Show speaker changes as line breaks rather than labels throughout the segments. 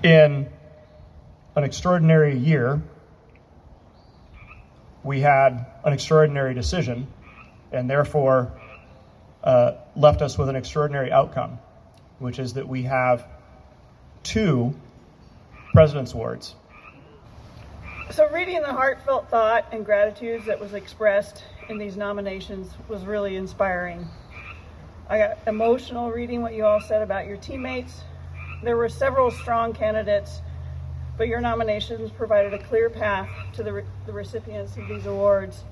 In an extraordinary year, we had an extraordinary decision, and therefore left us with an extraordinary outcome, which is that we have 2 President's Awards.
So reading the heartfelt thought and gratitude that was expressed in these nominations was really inspiring. I got emotional reading what you all said about your teammates. There were several strong candidates, but your nominations provided a clear path to the recipients of these awards.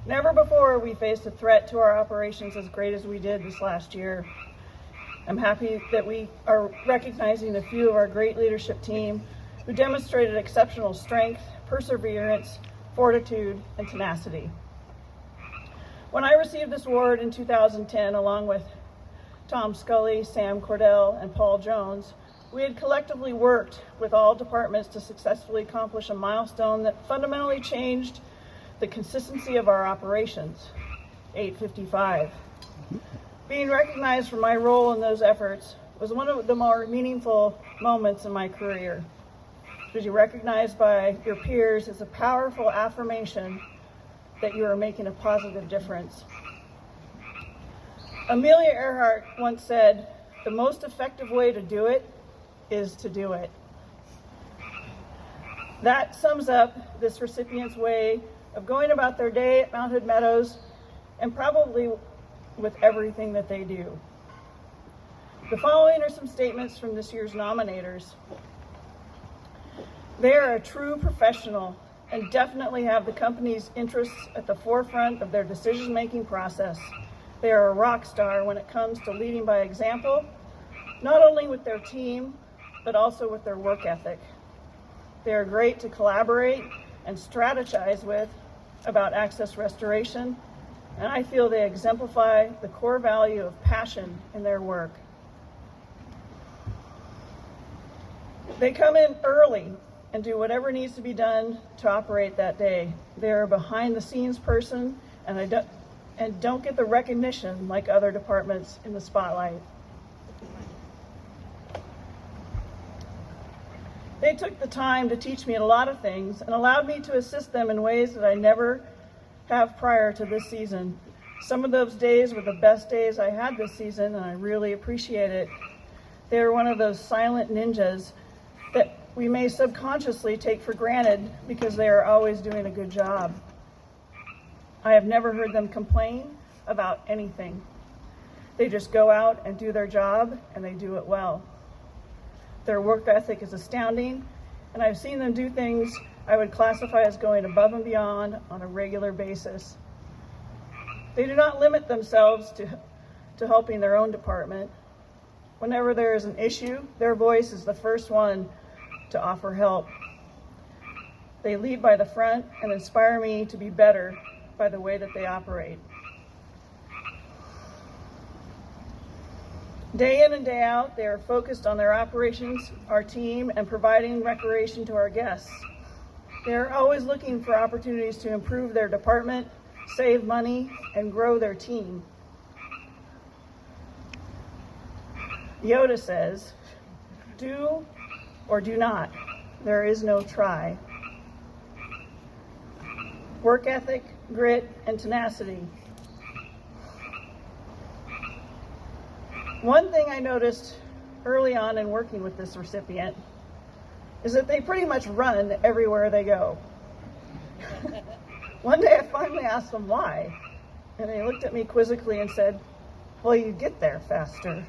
Never before we faced a threat to our operations as great as we did this last year. I'm happy that we are recognizing a few of our great leadership team who demonstrated exceptional strength, perseverance, fortitude, and tenacity. When I received this award in 2010, along with Tom Scully, Sam Cordell, and Paul Jones, we had collectively worked with all departments to successfully accomplish a milestone that fundamentally changed the consistency of our operations, 855. Being recognized for my role in those efforts was one of the more meaningful moments in my career. To be recognized by your peers is a powerful affirmation that you are making a positive difference. Amelia Earhart once said, "The most effective way to do it is to do it." That sums up this recipient's way of going about their day at Mountain Meadows, and probably with everything that they do. The following are some statements from this year's nominators. They are a true professional and definitely have the company's interests at the forefront of their decision-making process. They are a rock star when it comes to leading by example, not only with their team, but also with their work ethic. They are great to collaborate and strategize with about access restoration, and I feel they exemplify the core value of passion in their work. They come in early and do whatever needs to be done to operate that day. They're a behind-the-scenes person and don't get the recognition like other departments in the spotlight. They took the time to teach me a lot of things and allowed me to assist them in ways that I never have prior to this season. Some of those days were the best days I had this season, and I really appreciate it. They are one of those silent ninjas that we may subconsciously take for granted because they are always doing a good job. I have never heard them complain about anything. They just go out and do their job, and they do it well. Their work ethic is astounding, and I've seen them do things I would classify as going above and beyond on a regular basis. They do not limit themselves to helping their own department. Whenever there is an issue, their voice is the first one to offer help. They lead by the front and inspire me to be better by the way that they operate. Day in and day out, they are focused on their operations, our team, and providing recreation to our guests. They are always looking for opportunities to improve their department, save money, and grow their team. Yoda says, "Do or do not. There is no try." Work ethic, grit, and tenacity. One thing I noticed early on in working with this recipient is that they pretty much run everywhere they go. One day I finally asked them why, and they looked at me quizzically and said, "Well, you get there faster."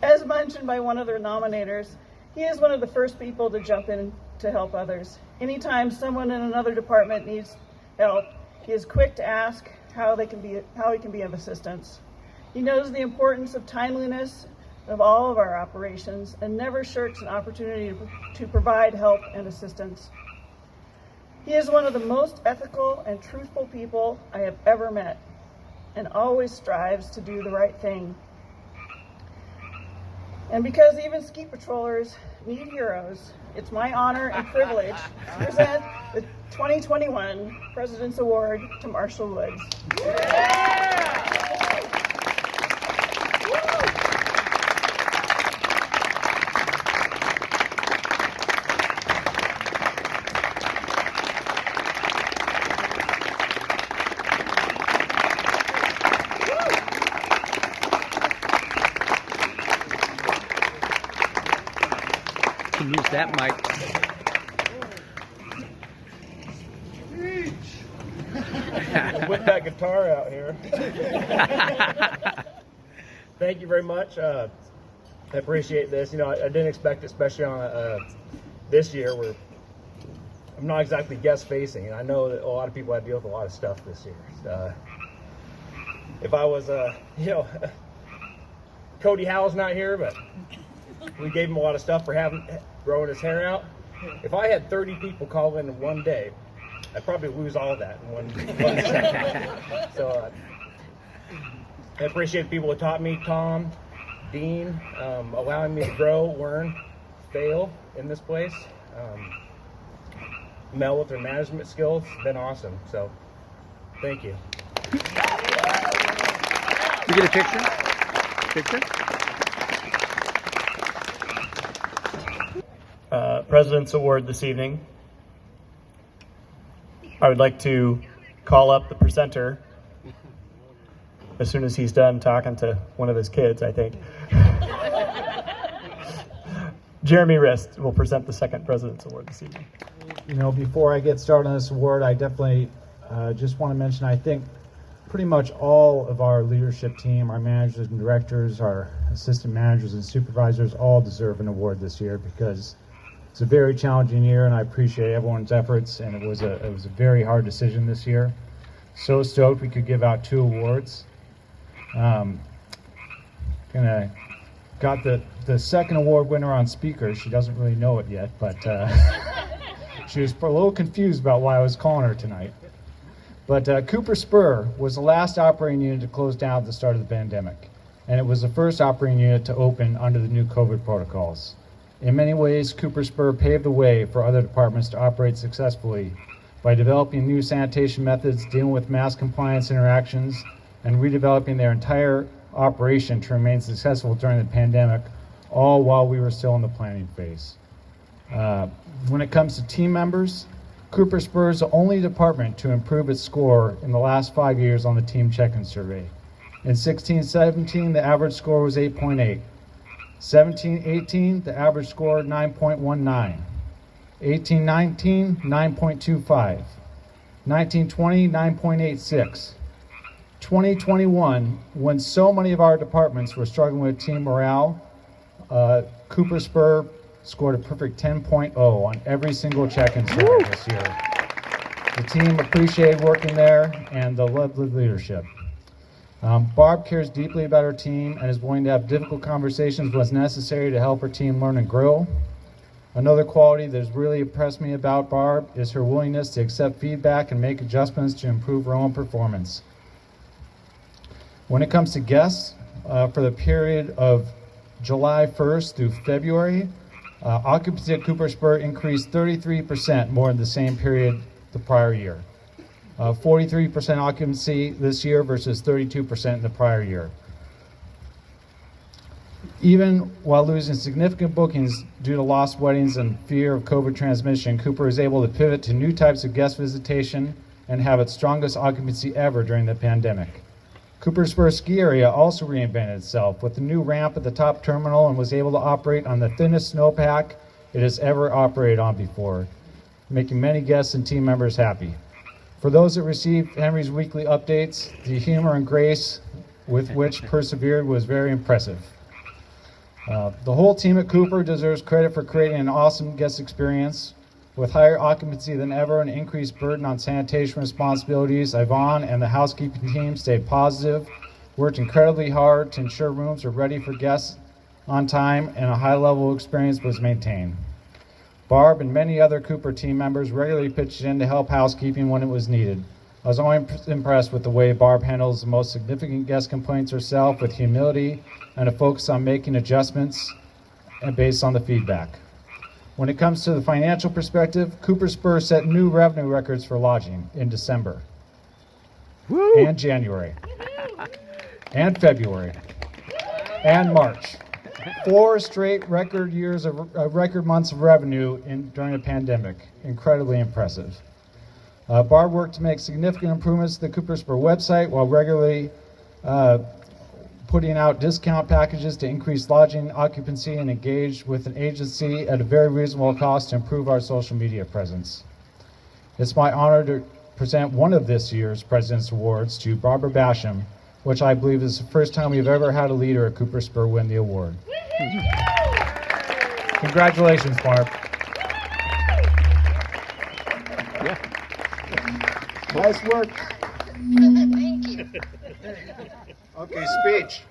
As mentioned by one of their nominators, he is one of the first people to jump in to help others. Anytime someone in another department needs help, he is quick to ask how he can be of assistance. He knows the importance of timeliness of all of our operations and never shirks an opportunity to provide help and assistance. He is one of the most ethical and truthful people I have ever met and always strives to do the right thing. And because even ski patrollers need heroes, it's my honor and privilege to present the 2021 President's Award to Marshall Woods. Yeah!
can use that mic.
Whip that guitar out here. Thank you very much. I appreciate this. You know, I didn't expect, especially on this year, where I'm not exactly guest facing, and I know that a lot of people have to deal with a lot of stuff this year. If I was, you know, Cody Howell's not here, but we gave him a lot of stuff for growing his hair out. If I had 30 people call in one day, I'd probably lose all that in one second. So I appreciate the people who taught me, Tom, Dean, allowing me to grow, learn, fail in this place. Mel with their management skills, it's been awesome. So thank you.
You get a picture?
President's Award this evening. I would like to call up the presenter as soon as he's done talking to one of his kids, I think. Jeremy Rist will present the second President's Award this evening.
You know, before I get started on this award, I definitely just want to mention, I think pretty much all of our leadership team, our managers and directors, our assistant managers and supervisors all deserve an award this year, because it's a very challenging year, and I appreciate everyone's efforts, and it was a very hard decision this year. So stoked we could give out 2 awards. Got the second award winner on speaker. She doesn't really know it yet, but she was a little confused about why I was calling her tonight. But Cooper Spur was the last operating unit to close down at the start of the pandemic, and it was the first operating unit to open under the new COVID protocols. In many ways, Cooper Spur paved the way for other departments to operate successfully by developing new sanitation methods, dealing with mass compliance interactions, and redeveloping their entire operation to remain successful during the pandemic, all while we were still in the planning phase. When it comes to team members, Cooper Spur is the only department to improve its score in the last 5 years on the team check-in survey. In 16-17, the average score was 8.8. 17-18, the average score 9.19. 18-19, 9.25. 19-20, 9.86. 2021, when so many of our departments were struggling with team morale, Cooper Spur scored a perfect 10.0 on every single check-in survey this year. The team appreciated working there, and the lovely leadership. Barb cares deeply about her team and is willing to have difficult conversations when necessary to help her team learn and grow. Another quality that has really impressed me about Barb is her willingness to accept feedback and make adjustments to improve her own performance. When it comes to guests, for the period of July 1st through February, occupancy at Cooper Spur increased 33% more than the same period the prior year. 43% occupancy this year versus 32% in the prior year. Even while losing significant bookings due to lost weddings and fear of COVID transmission, Cooper is able to pivot to new types of guest visitation and have its strongest occupancy ever during the pandemic. Cooper Spur ski area also reinvented itself with the new ramp at the top terminal and was able to operate on the thinnest snowpack it has ever operated on before, making many guests and team members happy. For those that received Henry's weekly updates, the humor and grace with which persevered was very impressive. The whole team at Cooper deserves credit for creating an awesome guest experience. With higher occupancy than ever and increased burden on sanitation responsibilities, Yvonne and the housekeeping team stayed positive, worked incredibly hard to ensure rooms were ready for guests on time, and a high level of experience was maintained. Barb and many other Cooper team members regularly pitched in to help housekeeping when it was needed. I was always impressed with the way Barb handles the most significant guest complaints herself with humility and a focus on making adjustments and based on the feedback. When it comes to the financial perspective, Cooper Spur set new revenue records for lodging in December. Woo! And January and February and March. 4 straight record years of record months of revenue during a pandemic. Incredibly impressive. Barb worked to make significant improvements to the Cooper Spur website while regularly putting out discount packages to increase lodging occupancy and engage with an agency at a very reasonable cost to improve our social media presence. It's my honor to present one of this year's President's Awards to Barb Basham, which I believe is the first time we've ever had a leader at Cooper Spur win the award. Congratulations, Barb.
Nice work.
Thank you.
Okay, speech.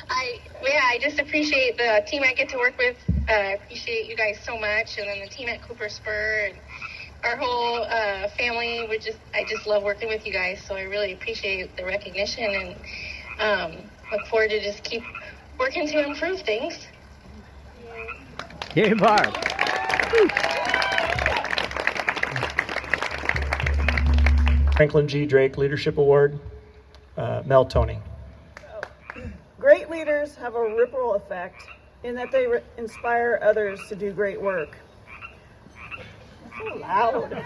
I just appreciate the team I get to work with. I appreciate you guys so much, and then the team at Cooper Spur and our whole family. I just love working with you guys. So I really appreciate the recognition, and look forward to just keep working to improve things.
Yay, Barb.
Franklin G. Drake Leadership Award, Mel Toney.
Great leaders have a ripple effect in that they inspire others to do great work. So loud.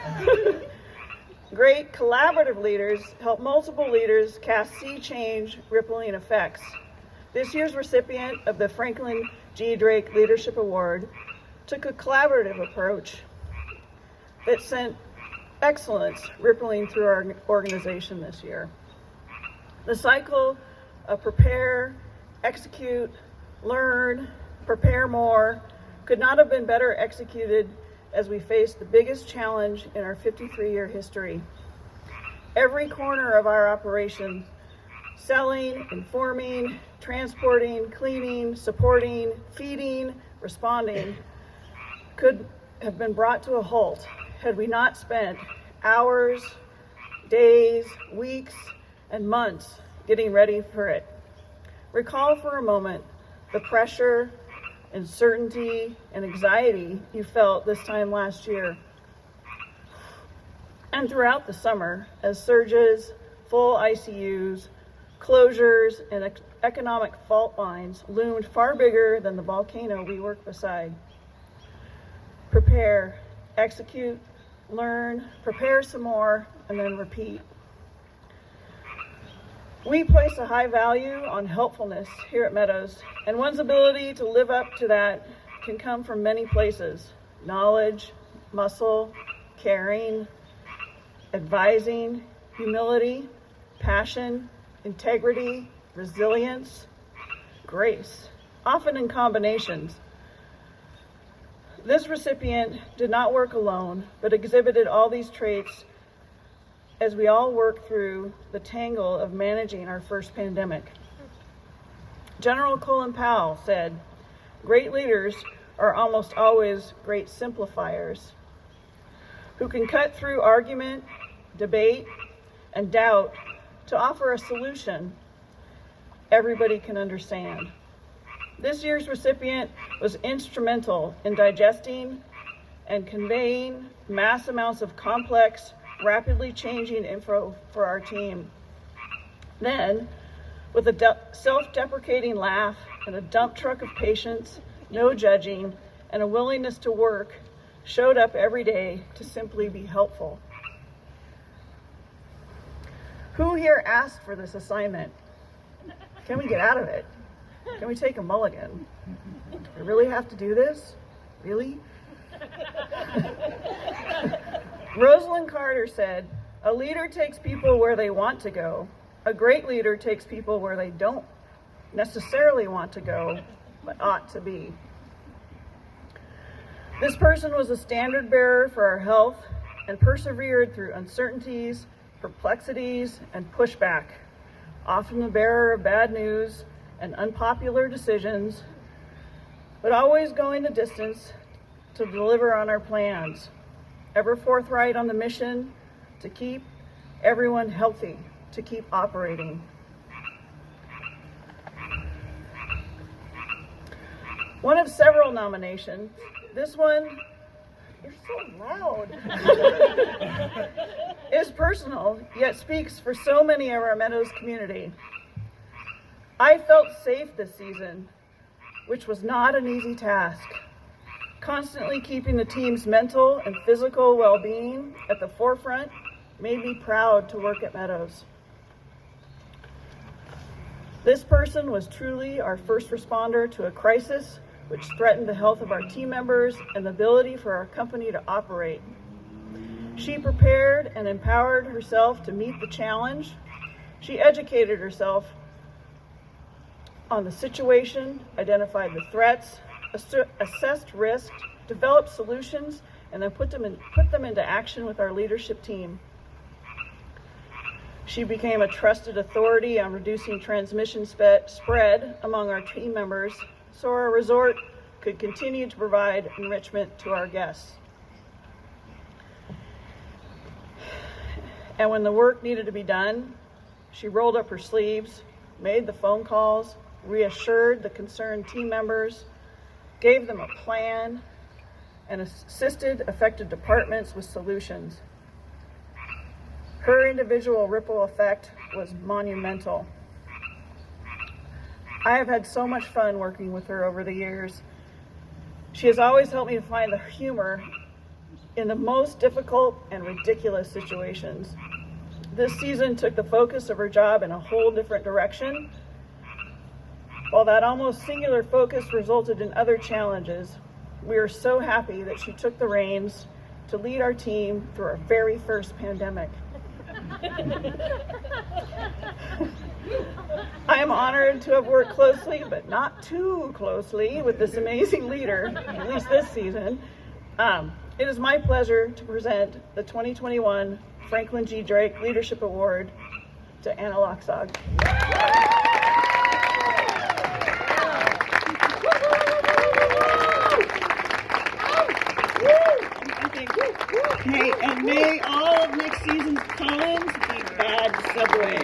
Great collaborative leaders help multiple leaders cast sea change rippling effects. This year's recipient of the Franklin G. Drake Leadership Award took a collaborative approach that sent excellence rippling through our organization this year. The cycle of prepare, execute, learn, prepare more could not have been better executed as we faced the biggest challenge in our 53-year history. Every corner of our operation, selling, informing, transporting, cleaning, supporting, feeding, responding, could have been brought to a halt had we not spent hours, days, weeks, and months getting ready for it. Recall for a moment the pressure, uncertainty, and anxiety you felt this time last year and throughout the summer as surges, full ICUs, closures, and economic fault lines loomed far bigger than the volcano we work beside. Prepare, execute, learn, prepare some more, and then repeat. We place a high value on helpfulness here at Meadows, and one's ability to live up to that can come from many places: knowledge, muscle, caring, advising, humility, passion, integrity, resilience, grace, often in combinations. This recipient did not work alone, but exhibited all these traits as we all work through the tangle of managing our first pandemic. General Colin Powell said, "Great leaders are almost always great simplifiers who can cut through argument, debate, and doubt to offer a solution everybody can understand." This year's recipient was instrumental in digesting and conveying mass amounts of complex, rapidly changing info for our team. Then, with a self-deprecating laugh and a dump truck of patience, no judging, and a willingness to work, showed up every day to simply be helpful. Who here asked for this assignment? Can we get out of it? Can we take a mulligan? Do we really have to do this? Really? Rosalind Carter said, "A leader takes people where they want to go. A great leader takes people where they don't necessarily want to go, but ought to be." This person was a standard bearer for our health and persevered through uncertainties, perplexities, and pushback, often the bearer of bad news and unpopular decisions, but always going the distance to deliver on our plans, ever forthright on the mission to keep everyone healthy, to keep operating. One of several nominations, this one, you're so loud, is personal, yet speaks for so many of our Meadows community. I felt safe this season, which was not an easy task. Constantly keeping the team's mental and physical well-being at the forefront made me proud to work at Meadows. This person was truly our first responder to a crisis which threatened the health of our team members and the ability for our company to operate. She prepared and empowered herself to meet the challenge. She educated herself on the situation, identified the threats, assessed risk, developed solutions, and then put them into action with our leadership team. She became a trusted authority on reducing transmission spread among our team members so our resort could continue to provide enrichment to our guests. And when the work needed to be done, she rolled up her sleeves, made the phone calls, reassured the concerned team members, gave them a plan, and assisted affected departments with solutions. Her individual ripple effect was monumental. I have had so much fun working with her over the years. She has always helped me to find the humor in the most difficult and ridiculous situations. This season took the focus of her job in a whole different direction. While that almost singular focus resulted in other challenges, we are so happy that she took the reins to lead our team through our very first pandemic. I am honored to have worked closely, but not too closely, with this amazing leader, at least this season. It is my pleasure to present the 2021 Franklin G. Drake Leadership Award to Anna Laxague. Hey, and may all of next season's Collins be bad Subway.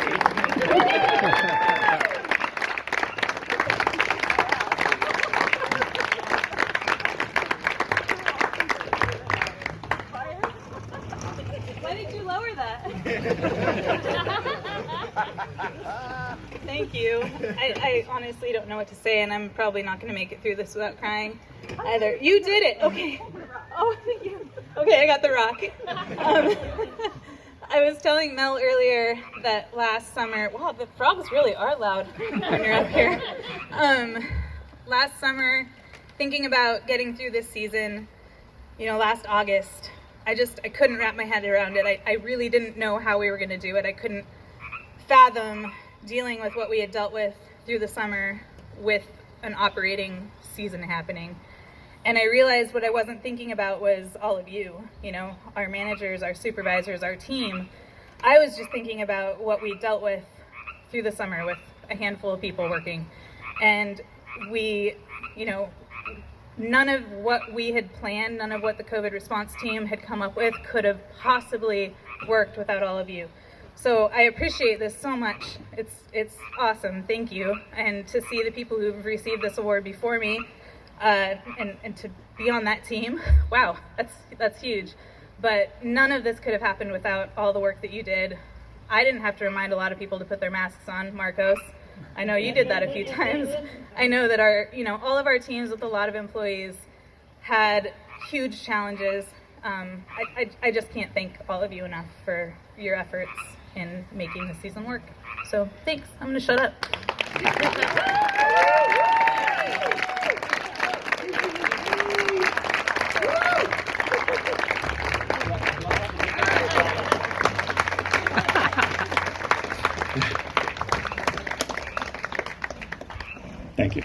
Why did you lower that? Thank you. I honestly don't know what to say, and I'm probably not going to make it through this without crying either. You did it. Okay. Oh, thank you. Okay, I got the rock. I was telling Mel earlier that last summer, wow, the frogs really are loud when you're up here. Last summer, thinking about getting through this season, last August, I couldn't wrap my head around it. I really didn't know how we were going to do it. I couldn't fathom dealing with what we had dealt with through the summer with an operating season happening. And I realized what I wasn't thinking about was all of you, our managers, our supervisors, our team. I was just thinking about what we dealt with through the summer with a handful of people working. And we, none of what we had planned, none of what the COVID response team had come up with could have possibly worked without all of you. So I appreciate this so much. It's awesome. Thank you. And to see the people who've received this award before me, and to be on that team, wow, that's huge. But none of this could have happened without all the work that you did. I didn't have to remind a lot of people to put their masks on, Marcos. I know you did that a few times. I know that all of our teams with a lot of employees had huge challenges. I just can't thank all of you enough for your efforts in making this season work. So thanks. I'm going to shut up.
Thank you.